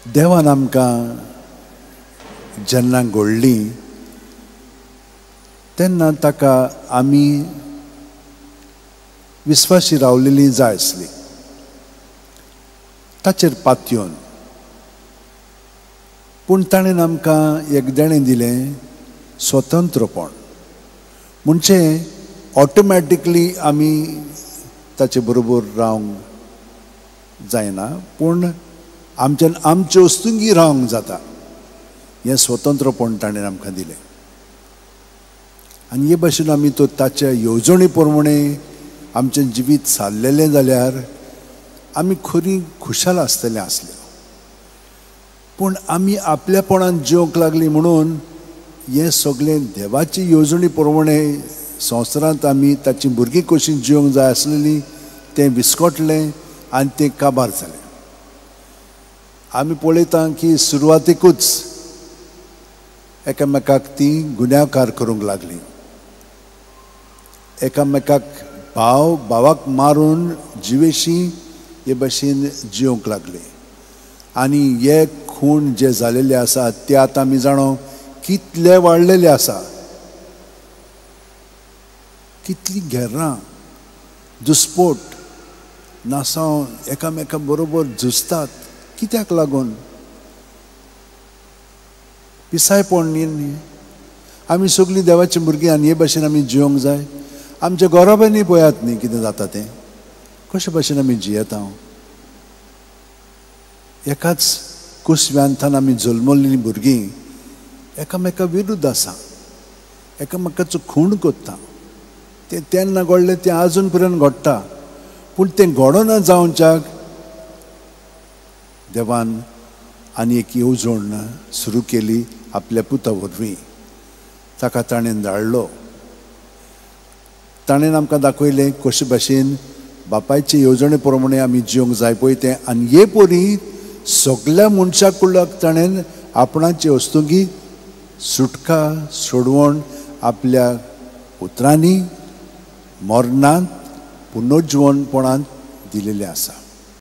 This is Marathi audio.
देवान आमकां जेन्ना घडली तेन्ना ताका आमी विस्वासी रावलेली जाय आसली. ताचेर पातयेवन पूण ताणेन आमकां एक देणें दिलें, स्वतंत्रपण. म्हणजे ऑटोमॅटिकली आमी ताचे बरोबर रावंक जायना, पूण आमच्यान आमचे वस्तूंगी रावंक जाता. हें स्वतंत्रपण ताणेन आमकां दिलें. आनी हे भाशेन आमी तो ताच्या येवजणे प्रमाणे आमचें जिवीत सारलेलें जाल्यार आमी खरी खुशाल आसतले आसले. पूण आमी आपल्यापणान जिवंक लागली म्हणून हें सगळें देवाची येवजणे प्रमाणे संवसारांत आमी ताची भुरगीं कशीं जिवंक जाय आसलेलीं तें विस्कटलें आनी तें काबार जालें. आमी पळयता की सुरवातेकूच एकामेकाक तीं गुन्यांवकार करूंक लागलीं. एकामेकाक भाव भावाक मारून जिवेशी हे भाशेन जिवंक लागले. आनी हे खूण जे जालेले आसा ते आतां आमी जाणो कितले वाडलेले आसा. कितली घेरां, दुस्पोट, नासांव एकामेका बरोबर झुजतात. कित्याक लागून? पिसायपण न्ही. आमी सगळीं देवाची भुरगीं आनी हे भाशेन आमी जिवंक जाय. आमच्या गोरोबांनी पळयात न्ही कितें जाता तें, कशे भाशेन आमी जियेता. एकाच कुसव्यांतान आमी जल्मल्लीं भुरगीं एकामेका विरुद्ध आसा, एकामेकाचो खूण करता. तें तेन्ना घडलें तें आजून पर्यंत घडटा. पूण तें घडोना जावच्याक देवान आनी एक येवजण सुरू केली आपल्या पुता वरवीं. ताका ताणें धाडलो. ताणेन आमकां दाखयलें कशे भाशेन बापायचे येवजणे प्रमाणे आमी जिवंक जाय पळय तें. आनी हे परी सगळ्या मनशाक कुळाक ताणेन आपणाचे वस्तुंगी सुटका सोडवण आपल्या उतरांनी मरणांत पुनर्जीवनपणांत दिलेलें आसा.